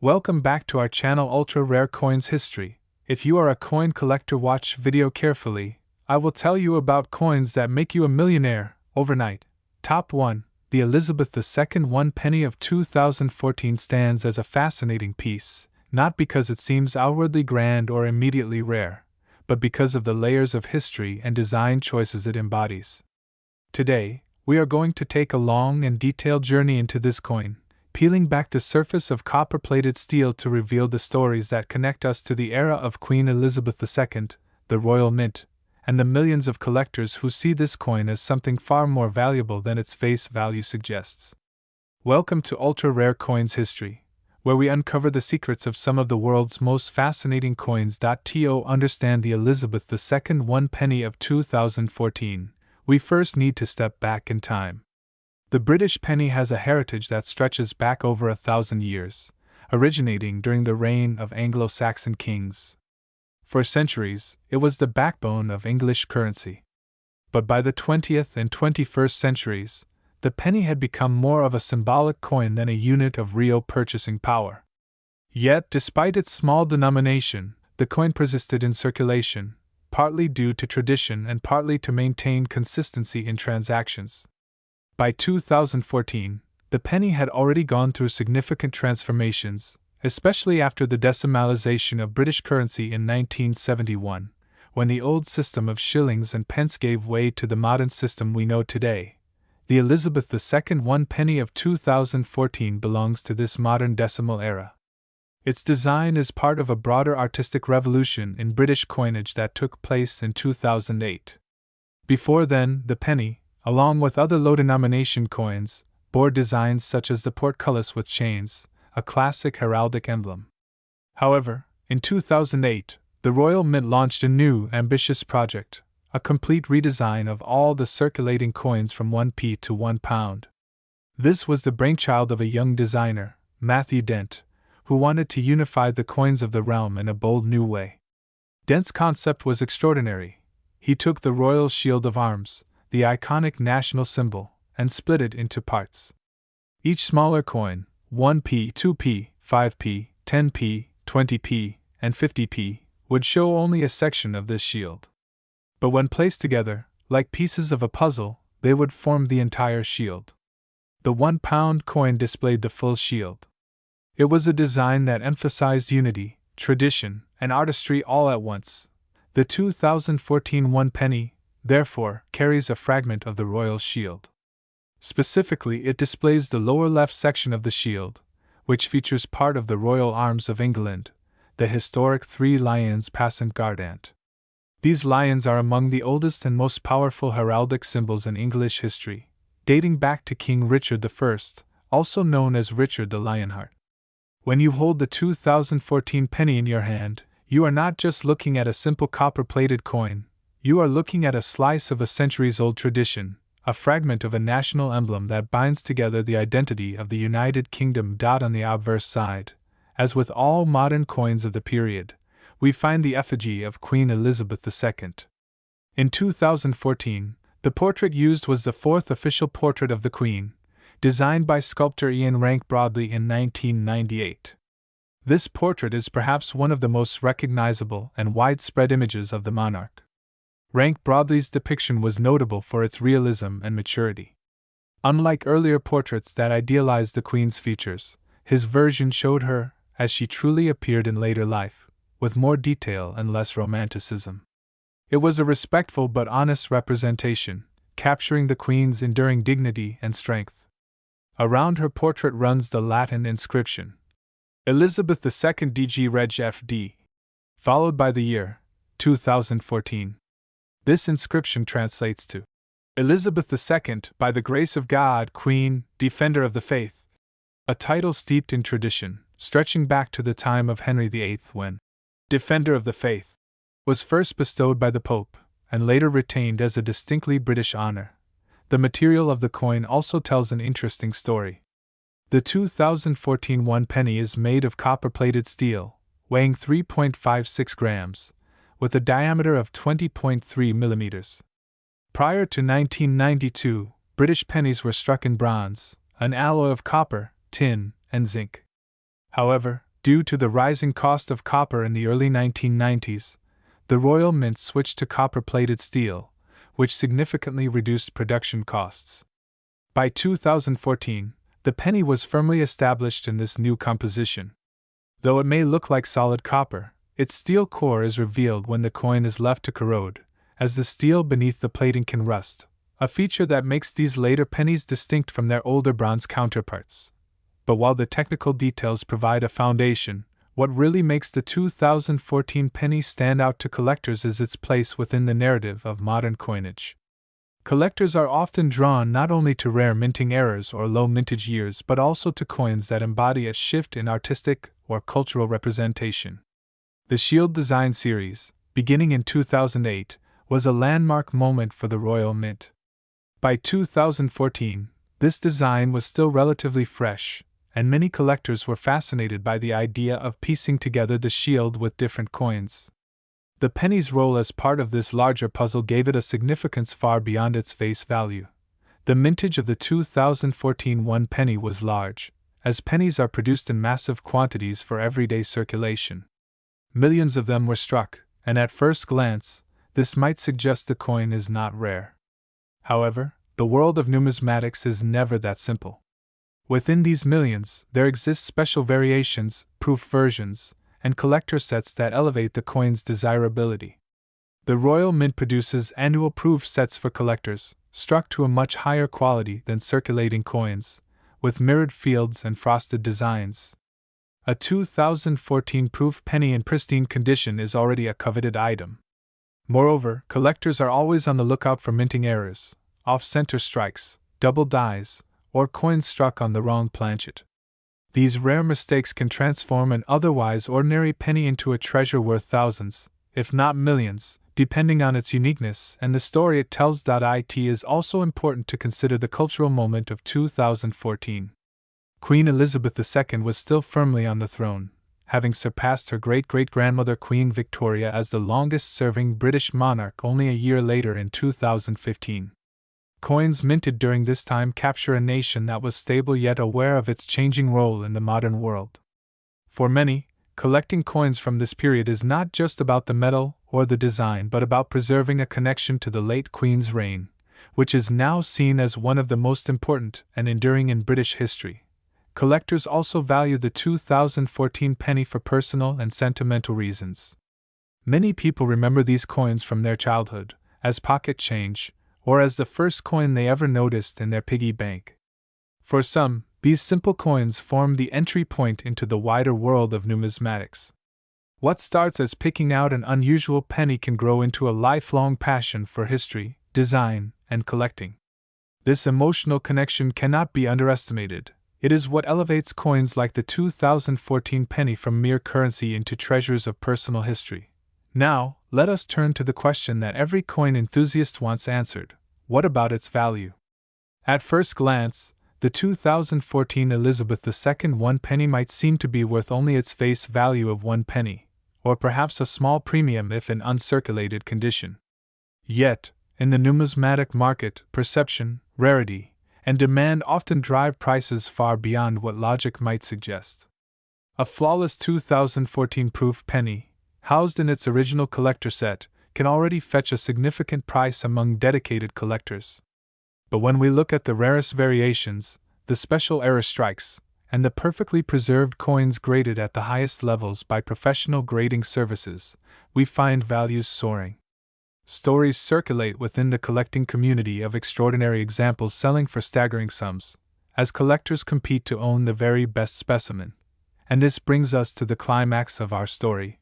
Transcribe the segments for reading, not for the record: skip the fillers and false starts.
Welcome back to our channel Ultra Rare Coins History. If you are a coin collector, watch video carefully. I will tell you about coins that make you a millionaire overnight. Top 1. The Elizabeth II 1 penny of 2014 stands as a fascinating piece, not because it seems outwardly grand or immediately rare, but because of the layers of history and design choices it embodies. Today, we are going to take a long and detailed journey into this coin, peeling back the surface of copper-plated steel to reveal the stories that connect us to the era of Queen Elizabeth II, the Royal Mint, and the millions of collectors who see this coin as something far more valuable than its face value suggests. Welcome to Ultra Rare Coins History, where we uncover the secrets of some of the world's most fascinating coins. To understand the Elizabeth II 1 penny of 2014, we first need to step back in time. The British penny has a heritage that stretches back over 1,000 years, originating during the reign of Anglo-Saxon kings. For centuries, it was the backbone of English currency. But by the 20th and 21st centuries, the penny had become more of a symbolic coin than a unit of real purchasing power. Yet, despite its small denomination, the coin persisted in circulation, partly due to tradition and partly to maintain consistency in transactions. By 2014, the penny had already gone through significant transformations, especially after the decimalization of British currency in 1971, when the old system of shillings and pence gave way to the modern system we know today. The Elizabeth II 1 penny of 2014 belongs to this modern decimal era. Its design is part of a broader artistic revolution in British coinage that took place in 2008. Before then, the penny, along with other low-denomination coins, bore designs such as the portcullis with chains, a classic heraldic emblem. However, in 2008, the Royal Mint launched a new, ambitious project, a complete redesign of all the circulating coins from 1p to £1. This was the brainchild of a young designer, Matthew Dent, who wanted to unify the coins of the realm in a bold new way. Dent's concept was extraordinary. He took the royal shield of arms, the iconic national symbol, and split it into parts. Each smaller coin, 1p, 2p, 5p, 10p, 20p, and 50p, would show only a section of this shield. But when placed together, like pieces of a puzzle, they would form the entire shield. The £1 coin displayed the full shield. It was a design that emphasized unity, tradition, and artistry all at once. The 2014 1 penny, therefore, carries a fragment of the royal shield. Specifically, it displays the lower left section of the shield, which features part of the royal arms of England, the historic 3 lions passant guardant. These lions are among the oldest and most powerful heraldic symbols in English history, dating back to King Richard I, also known as Richard the Lionheart. When you hold the 2014 penny in your hand, you are not just looking at a simple copper-plated coin. You are looking at a slice of a centuries-old tradition, a fragment of a national emblem that binds together the identity of the United Kingdom. On the obverse side, as with all modern coins of the period, we find the effigy of Queen Elizabeth II. In 2014, the portrait used was the 4th official portrait of the Queen, designed by sculptor Ian Rank-Broadley in 1998. This portrait is perhaps one of the most recognizable and widespread images of the monarch. Rank-Broadley's depiction was notable for its realism and maturity. Unlike earlier portraits that idealized the Queen's features, his version showed her as she truly appeared in later life, with more detail and less romanticism. It was a respectful but honest representation, capturing the Queen's enduring dignity and strength. Around her portrait runs the Latin inscription, Elizabeth II DG Reg FD, followed by the year, 2014. This inscription translates to, Elizabeth II, by the grace of God, Queen, Defender of the Faith, a title steeped in tradition, stretching back to the time of Henry VIII when Defender of the Faith was first bestowed by the Pope, and later retained as a distinctly British honor. The material of the coin also tells an interesting story. The 2014 1 penny is made of copper-plated steel, weighing 3.56 grams, with a diameter of 20.3 millimeters. Prior to 1992, British pennies were struck in bronze, an alloy of copper, tin, and zinc. However, Due to the rising cost of copper in the early 1990s, the Royal Mint switched to copper-plated steel, which significantly reduced production costs. By 2014, the penny was firmly established in this new composition. Though it may look like solid copper, its steel core is revealed when the coin is left to corrode, as the steel beneath the plating can rust, a feature that makes these later pennies distinct from their older bronze counterparts. But while the technical details provide a foundation, what really makes the 2014 penny stand out to collectors is its place within the narrative of modern coinage. Collectors are often drawn not only to rare minting errors or low mintage years but also to coins that embody a shift in artistic or cultural representation. The Shield Design Series, beginning in 2008, was a landmark moment for the Royal Mint. By 2014, this design was still relatively fresh, and many collectors were fascinated by the idea of piecing together the shield with different coins. The penny's role as part of this larger puzzle gave it a significance far beyond its face value. The mintage of the 2014 1 penny was large, as pennies are produced in massive quantities for everyday circulation. Millions of them were struck, and at first glance, this might suggest the coin is not rare. However, the world of numismatics is never that simple. Within these millions, there exist special variations, proof versions, and collector sets that elevate the coin's desirability. The Royal Mint produces annual proof sets for collectors, struck to a much higher quality than circulating coins, with mirrored fields and frosted designs. A 2014 proof penny in pristine condition is already a coveted item. Moreover, collectors are always on the lookout for minting errors, off-center strikes, double dies, or coins struck on the wrong planchet. These rare mistakes can transform an otherwise ordinary penny into a treasure worth thousands, if not millions, depending on its uniqueness and the story it tells. It is also important to consider the cultural moment of 2014. Queen Elizabeth II was still firmly on the throne, having surpassed her great-great-grandmother Queen Victoria as the longest-serving British monarch only a year later in 2015. Coins minted during this time capture a nation that was stable yet aware of its changing role in the modern world. For many, collecting coins from this period is not just about the metal or the design but about preserving a connection to the late Queen's reign, which is now seen as one of the most important and enduring in British history. Collectors also value the 2014 penny for personal and sentimental reasons. Many people remember these coins from their childhood, as pocket change, or as the first coin they ever noticed in their piggy bank. For some, these simple coins form the entry point into the wider world of numismatics. What starts as picking out an unusual penny can grow into a lifelong passion for history, design, and collecting. This emotional connection cannot be underestimated. It is what elevates coins like the 2014 penny from mere currency into treasures of personal history. Now, let us turn to the question that every coin enthusiast wants answered: what about its value? At first glance, the 2014 Elizabeth II 1 penny might seem to be worth only its face value of 1 penny, or perhaps a small premium if in uncirculated condition. Yet, in the numismatic market, perception, rarity, and demand often drive prices far beyond what logic might suggest. A flawless 2014 proof penny, housed in its original collector set, can already fetch a significant price among dedicated collectors. But when we look at the rarest variations, the special error strikes, and the perfectly preserved coins graded at the highest levels by professional grading services, we find values soaring. Stories circulate within the collecting community of extraordinary examples selling for staggering sums, as collectors compete to own the very best specimen. And this brings us to the climax of our story.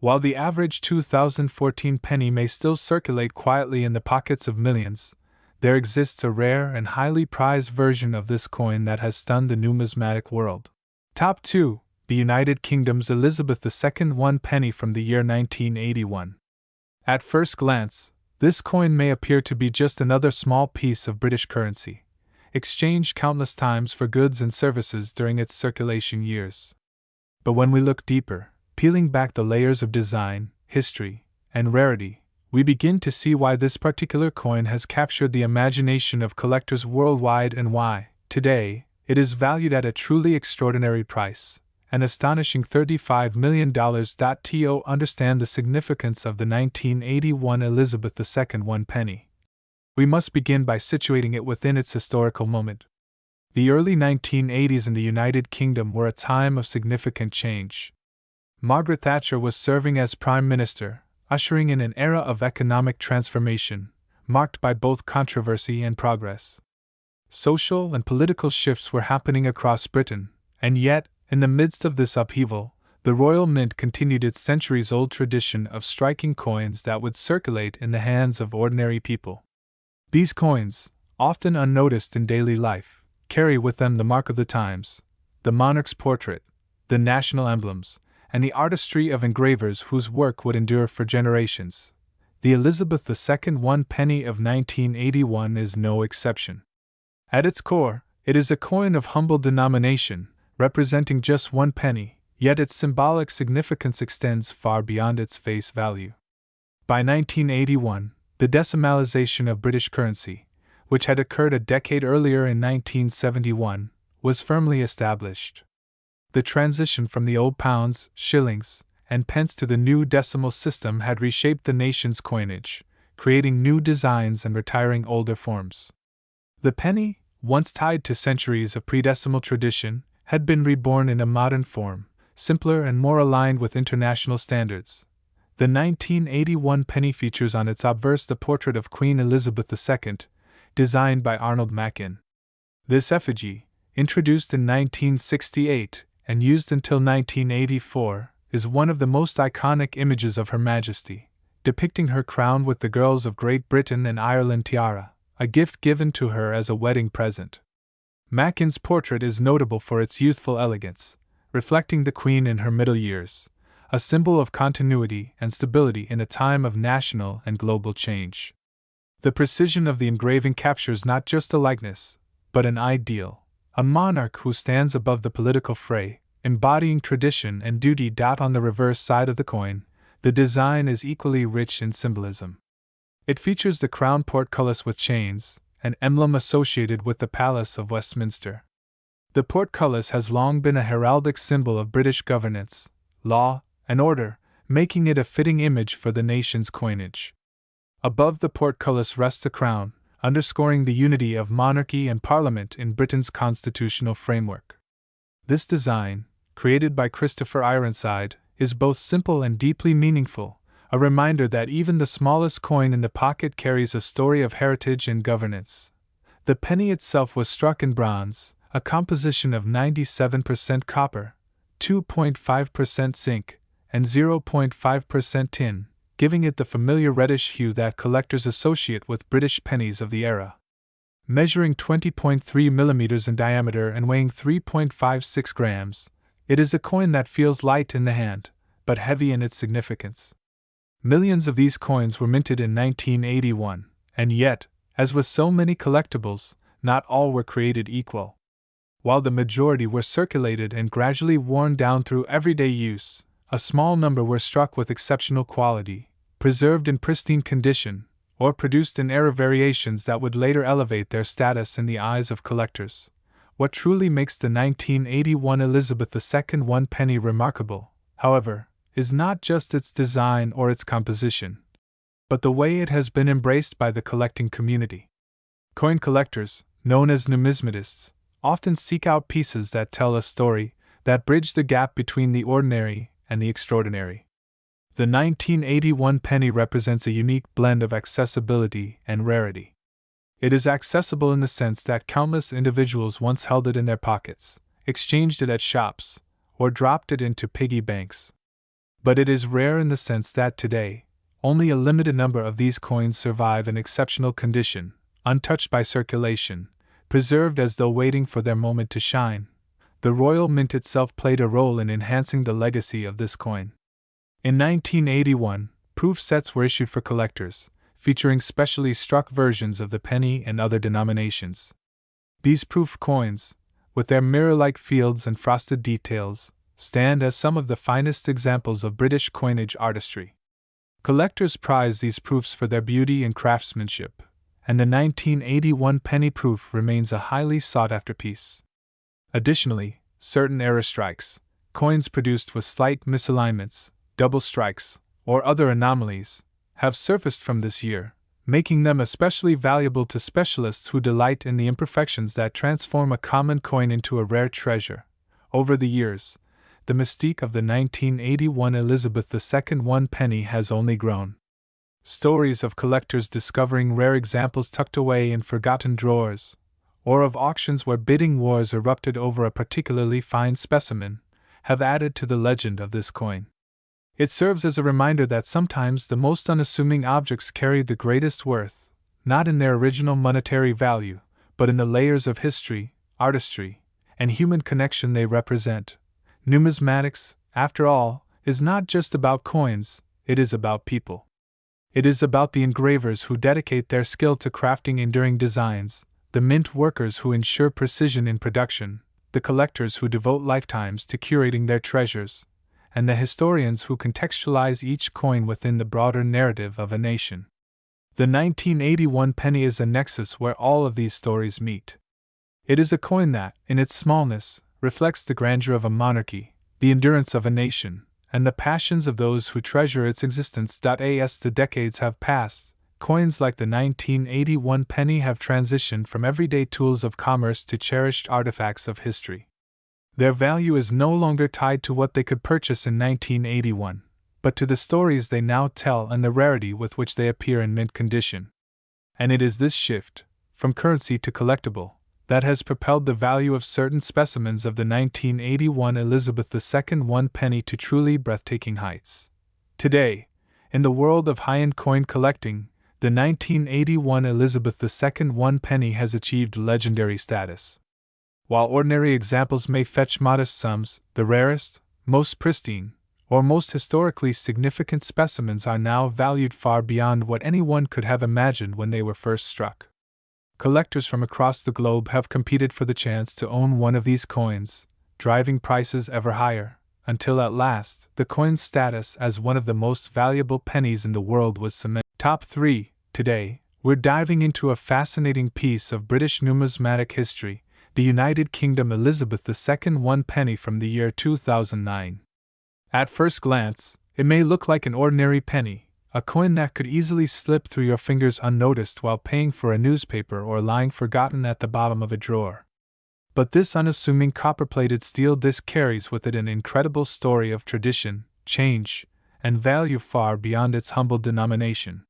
While the average 2014 penny may still circulate quietly in the pockets of millions, there exists a rare and highly prized version of this coin that has stunned the numismatic world. Top 2. The United Kingdom's Elizabeth II 1 penny from the year 1981. At first glance, this coin may appear to be just another small piece of British currency, exchanged countless times for goods and services during its circulation years. But when we look deeper, peeling back the layers of design, history, and rarity, we begin to see why this particular coin has captured the imagination of collectors worldwide and why, today, it is valued at a truly extraordinary price, an astonishing $35 million. To understand the significance of the 1981 Elizabeth II 1 penny, we must begin by situating it within its historical moment. The early 1980s in the United Kingdom were a time of significant change. Margaret Thatcher was serving as Prime Minister, ushering in an era of economic transformation, marked by both controversy and progress. Social and political shifts were happening across Britain, and yet, in the midst of this upheaval, the Royal Mint continued its centuries-old tradition of striking coins that would circulate in the hands of ordinary people. These coins, often unnoticed in daily life, carry with them the mark of the times, the monarch's portrait, the national emblems, and the artistry of engravers whose work would endure for generations. The Elizabeth II 1 penny of 1981 is no exception. At its core, it is a coin of humble denomination, representing just 1 penny, yet its symbolic significance extends far beyond its face value. By 1981, the decimalization of British currency, which had occurred a decade earlier in 1971, was firmly established. The transition from the old pounds, shillings, and pence to the new decimal system had reshaped the nation's coinage, creating new designs and retiring older forms. The penny, once tied to centuries of pre-decimal tradition, had been reborn in a modern form, simpler and more aligned with international standards. The 1981 penny features on its obverse the portrait of Queen Elizabeth II, designed by Arnold Machin. This effigy, introduced in 1968 and used until 1984, is one of the most iconic images of Her Majesty, depicting her crowned with the girls of Great Britain and Ireland tiara, a gift given to her as a wedding present. Machin's portrait is notable for its youthful elegance, reflecting the Queen in her middle years, a symbol of continuity and stability in a time of national and global change. The precision of the engraving captures not just a likeness, but an ideal, a monarch who stands above the political fray, embodying tradition and duty. On the reverse side of the coin, the design is equally rich in symbolism. It features the crown portcullis with chains, an emblem associated with the Palace of Westminster. The portcullis has long been a heraldic symbol of British governance, law, and order, making it a fitting image for the nation's coinage. Above the portcullis rests a crown, underscoring the unity of monarchy and parliament in Britain's constitutional framework. This design, created by Christopher Ironside, is both simple and deeply meaningful, a reminder that even the smallest coin in the pocket carries a story of heritage and governance. The penny itself was struck in bronze, a composition of 97% copper, 2.5% zinc, and 0.5% tin, giving it the familiar reddish hue that collectors associate with British pennies of the era. Measuring 20.3 mm in diameter and weighing 3.56 grams, it is a coin that feels light in the hand, but heavy in its significance. Millions of these coins were minted in 1981, and yet, as with so many collectibles, not all were created equal. While the majority were circulated and gradually worn down through everyday use, a small number were struck with exceptional quality, preserved in pristine condition, or produced in rare variations that would later elevate their status in the eyes of collectors. What truly makes the 1981 Elizabeth II 1 penny remarkable, however, is not just its design or its composition, but the way it has been embraced by the collecting community. Coin collectors, known as numismatists, often seek out pieces that tell a story, that bridge the gap between the ordinary and the extraordinary. The 1981 penny represents a unique blend of accessibility and rarity. It is accessible in the sense that countless individuals once held it in their pockets, exchanged it at shops, or dropped it into piggy banks. But it is rare in the sense that today, only a limited number of these coins survive in exceptional condition, untouched by circulation, preserved as though waiting for their moment to shine. The Royal Mint itself played a role in enhancing the legacy of this coin. In 1981, proof sets were issued for collectors, featuring specially struck versions of the penny and other denominations. These proof coins, with their mirror-like fields and frosted details, stand as some of the finest examples of British coinage artistry. Collectors prize these proofs for their beauty and craftsmanship, and the 1981 penny proof remains a highly sought-after piece. Additionally, certain error strikes, coins produced with slight misalignments, double strikes, or other anomalies, have surfaced from this year, making them especially valuable to specialists who delight in the imperfections that transform a common coin into a rare treasure. Over the years, the mystique of the 1981 Elizabeth II 1 penny has only grown. Stories of collectors discovering rare examples tucked away in forgotten drawers, or of auctions where bidding wars erupted over a particularly fine specimen, have added to the legend of this coin. It serves as a reminder that sometimes the most unassuming objects carry the greatest worth, not in their original monetary value, but in the layers of history, artistry, and human connection they represent. Numismatics, after all, is not just about coins, it is about people. It is about the engravers who dedicate their skill to crafting enduring designs, the mint workers who ensure precision in production, the collectors who devote lifetimes to curating their treasures, and the historians who contextualize each coin within the broader narrative of a nation. The 1981 penny is a nexus where all of these stories meet. It is a coin that, in its smallness, reflects the grandeur of a monarchy, the endurance of a nation, and the passions of those who treasure its existence. As the decades have passed, coins like the 1981 penny have transitioned from everyday tools of commerce to cherished artifacts of history. Their value is no longer tied to what they could purchase in 1981, but to the stories they now tell and the rarity with which they appear in mint condition. And it is this shift, from currency to collectible, that has propelled the value of certain specimens of the 1981 Elizabeth II 1 penny to truly breathtaking heights. Today, in the world of high-end coin collecting, the 1981 Elizabeth II 1 penny has achieved legendary status. While ordinary examples may fetch modest sums, the rarest, most pristine, or most historically significant specimens are now valued far beyond what anyone could have imagined when they were first struck. Collectors from across the globe have competed for the chance to own one of these coins, driving prices ever higher, until at last, the coin's status as one of the most valuable pennies in the world was cemented. Top 3. Today, we're diving into a fascinating piece of British numismatic history, the United Kingdom Elizabeth II 1 penny from the year 2009. At first glance, it may look like an ordinary penny, a coin that could easily slip through your fingers unnoticed while paying for a newspaper or lying forgotten at the bottom of a drawer. But this unassuming copper-plated steel disc carries with it an incredible story of tradition, change, and value far beyond its humble denomination.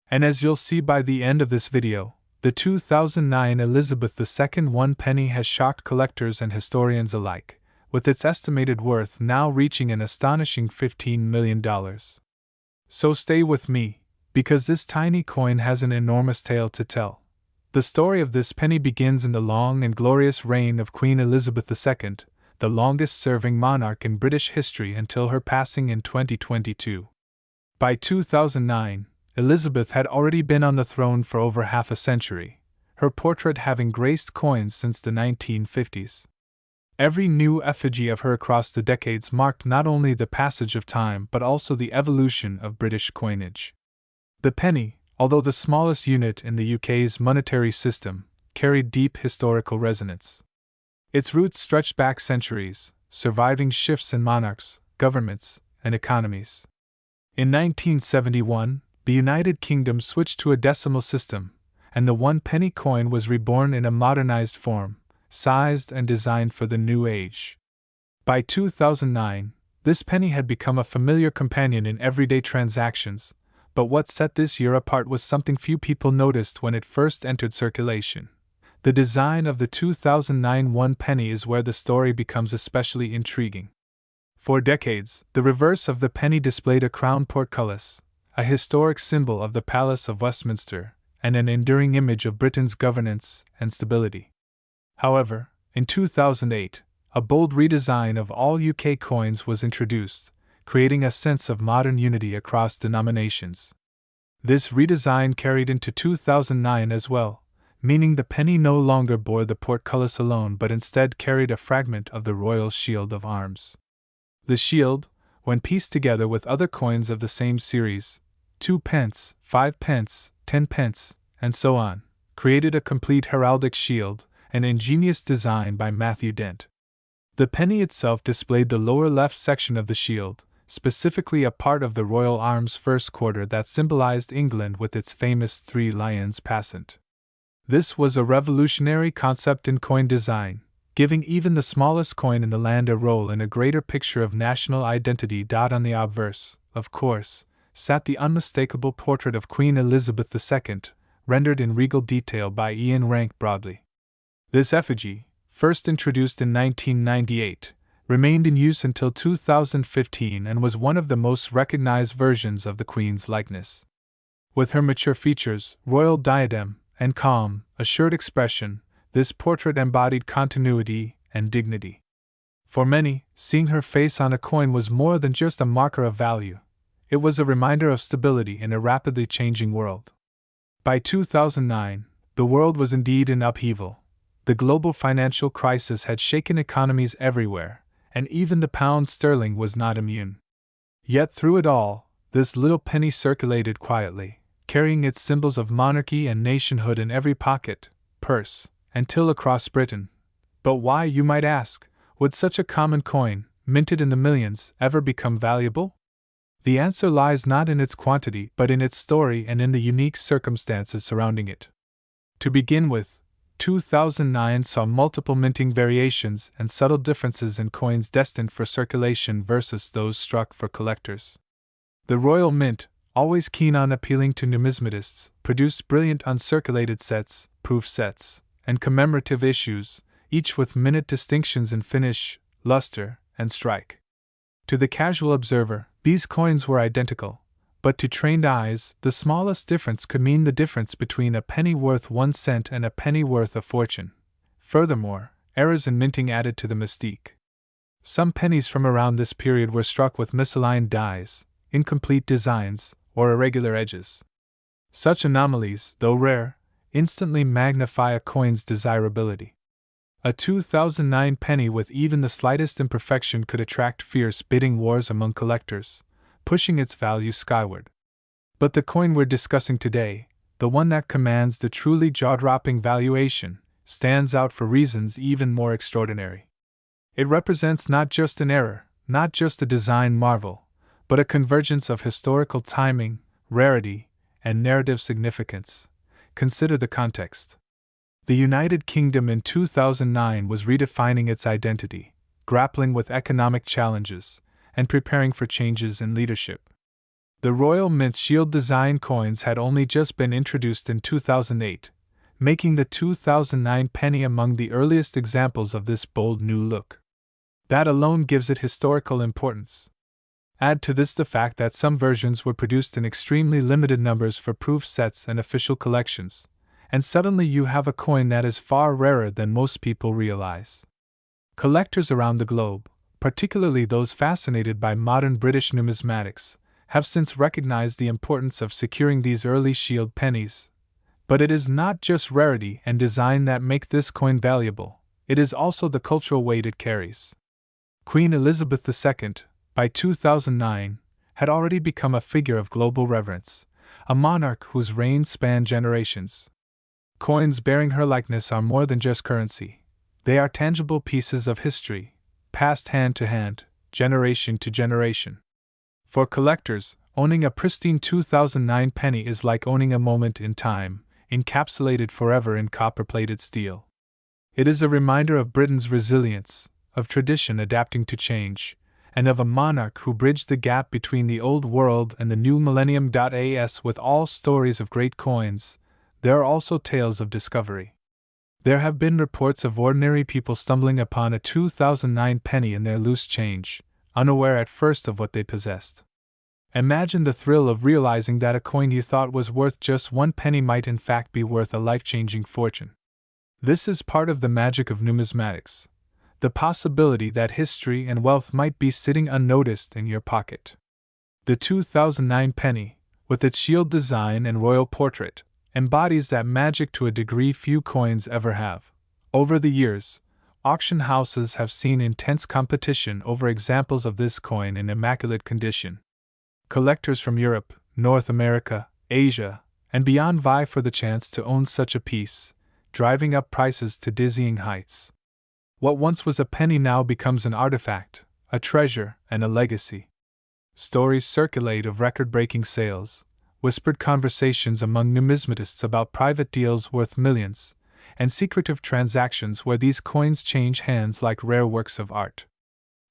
And as you'll see by the end of this video, the 2009 Elizabeth II 1 penny has shocked collectors and historians alike, with its estimated worth now reaching an astonishing $15 million. So stay with me, because this tiny coin has an enormous tale to tell. The story of this penny begins in the long and glorious reign of Queen Elizabeth II, the longest-serving monarch in British history until her passing in 2022. By 2009, Elizabeth had already been on the throne for over half a century, her portrait having graced coins since the 1950s. Every new effigy of her across the decades marked not only the passage of time but also the evolution of British coinage. The penny, although the smallest unit in the UK's monetary system, carried deep historical resonance. Its roots stretched back centuries, surviving shifts in monarchs, governments, and economies. In 1971, the United Kingdom switched to a decimal system, and the 1 penny coin was reborn in a modernized form, sized and designed for the new age. By 2009, this penny had become a familiar companion in everyday transactions, but what set this year apart was something few people noticed when it first entered circulation. The design of the 2009 1 penny is where the story becomes especially intriguing. For decades, the reverse of the penny displayed a crown portcullis, a historic symbol of the Palace of Westminster, and an enduring image of Britain's governance and stability. However, in 2008, a bold redesign of all UK coins was introduced, creating a sense of modern unity across denominations. This redesign carried into 2009 as well, meaning the penny no longer bore the portcullis alone but instead carried a fragment of the royal shield of arms. The shield, when pieced together with other coins of the same series, 2 pence, 5 pence, 10 pence, and so on, created a complete heraldic shield, an ingenious design by Matthew Dent. The penny itself displayed the lower left section of the shield, specifically a part of the royal arms first quarter that symbolized England with its famous 3 lions passant. This was a revolutionary concept in coin design, giving even the smallest coin in the land a role in a greater picture of national identity. On the obverse, of course, sat the unmistakable portrait of Queen Elizabeth II, rendered in regal detail by Ian Rank-Broadley. This effigy, first introduced in 1998, remained in use until 2015 and was one of the most recognized versions of the Queen's likeness. With her mature features, royal diadem, and calm, assured expression, this portrait embodied continuity and dignity. For many, seeing her face on a coin was more than just a marker of value. It was a reminder of stability in a rapidly changing world. By 2009, the world was indeed in upheaval. The global financial crisis had shaken economies everywhere, and even the pound sterling was not immune. Yet through it all, this little penny circulated quietly, carrying its symbols of monarchy and nationhood in every pocket, purse, and till across Britain. But why, you might ask, would such a common coin, minted in the millions, ever become valuable? The answer lies not in its quantity but in its story and in the unique circumstances surrounding it. To begin with, 2009 saw multiple minting variations and subtle differences in coins destined for circulation versus those struck for collectors. The Royal Mint, always keen on appealing to numismatists, produced brilliant uncirculated sets, proof sets, and commemorative issues, each with minute distinctions in finish, luster, and strike. To the casual observer, these coins were identical, but to trained eyes, the smallest difference could mean the difference between a penny worth 1 cent and a penny worth a fortune. Furthermore, errors in minting added to the mystique. Some pennies from around this period were struck with misaligned dies, incomplete designs, or irregular edges. Such anomalies, though rare, instantly magnify a coin's desirability. A 2009 penny with even the slightest imperfection could attract fierce bidding wars among collectors, pushing its value skyward. But the coin we're discussing today, the one that commands the truly jaw-dropping valuation, stands out for reasons even more extraordinary. It represents not just an error, not just a design marvel, but a convergence of historical timing, rarity, and narrative significance. Consider the context. The United Kingdom in 2009 was redefining its identity, grappling with economic challenges, and preparing for changes in leadership. The Royal Mint's shield design coins had only just been introduced in 2008, making the 2009 penny among the earliest examples of this bold new look. That alone gives it historical importance. Add to this the fact that some versions were produced in extremely limited numbers for proof sets and official collections, and suddenly you have a coin that is far rarer than most people realize. Collectors around the globe, particularly those fascinated by modern British numismatics, have since recognized the importance of securing these early shield pennies. But it is not just rarity and design that make this coin valuable, it is also the cultural weight it carries. Queen Elizabeth II, by 2009, had already become a figure of global reverence, a monarch whose reign spanned generations. Coins bearing her likeness are more than just currency. They are tangible pieces of history, passed hand to hand, generation to generation. For collectors, owning a pristine 2009 penny is like owning a moment in time, encapsulated forever in copper-plated steel. It is a reminder of Britain's resilience, of tradition adapting to change, and of a monarch who bridged the gap between the old world and the new millennium. As with all stories of great coins, there are also tales of discovery. There have been reports of ordinary people stumbling upon a 2009 penny in their loose change, unaware at first of what they possessed. Imagine the thrill of realizing that a coin you thought was worth just 1 penny might in fact be worth a life-changing fortune. This is part of the magic of numismatics, the possibility that history and wealth might be sitting unnoticed in your pocket. The 2009 penny, with its shield design and royal portrait, embodies that magic to a degree few coins ever have. Over the years, auction houses have seen intense competition over examples of this coin in immaculate condition. Collectors from Europe, North America, Asia, and beyond vie for the chance to own such a piece, driving up prices to dizzying heights. What once was a penny now becomes an artifact, a treasure, and a legacy. Stories circulate of record-breaking sales, whispered conversations among numismatists about private deals worth millions, and secretive transactions where these coins change hands like rare works of art.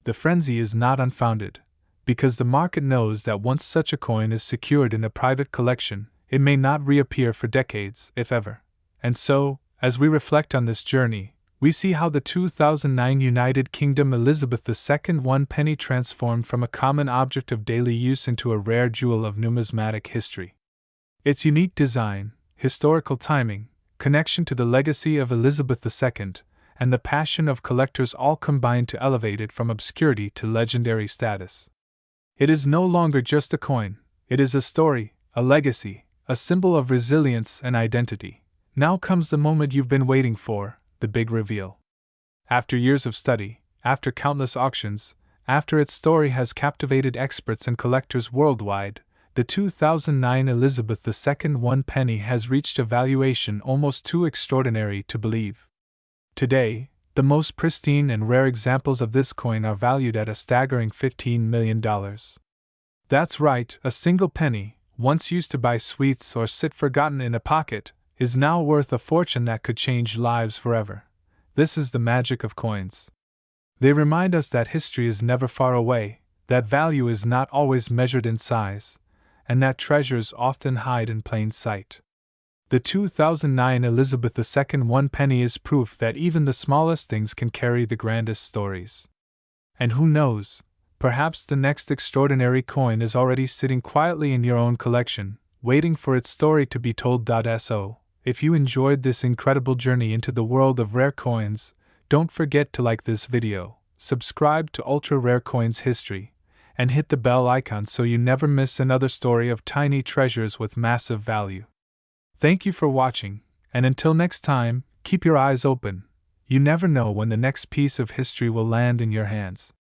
The frenzy is not unfounded, because the market knows that once such a coin is secured in a private collection, it may not reappear for decades, if ever. And so, as we reflect on this journey, we see how the 2009 United Kingdom Elizabeth II 1 penny transformed from a common object of daily use into a rare jewel of numismatic history. Its unique design, historical timing, connection to the legacy of Elizabeth II, and the passion of collectors all combined to elevate it from obscurity to legendary status. It is no longer just a coin, it is a story, a legacy, a symbol of resilience and identity. Now comes the moment you've been waiting for, the big reveal. After years of study, after countless auctions, after its story has captivated experts and collectors worldwide, the 2009 Elizabeth II 1 penny has reached a valuation almost too extraordinary to believe. Today, the most pristine and rare examples of this coin are valued at a staggering $15 million. That's right, a single penny, once used to buy sweets or sit forgotten in a pocket, is now worth a fortune that could change lives forever. This is the magic of coins. They remind us that history is never far away, that value is not always measured in size, and that treasures often hide in plain sight. The 2009 Elizabeth II 1 penny is proof that even the smallest things can carry the grandest stories. And who knows, perhaps the next extraordinary coin is already sitting quietly in your own collection, waiting for its story to be told. So, if you enjoyed this incredible journey into the world of rare coins, don't forget to like this video, subscribe to Ultra Rare Coins History, and hit the bell icon so you never miss another story of tiny treasures with massive value. Thank you for watching, and until next time, keep your eyes open. You never know when the next piece of history will land in your hands.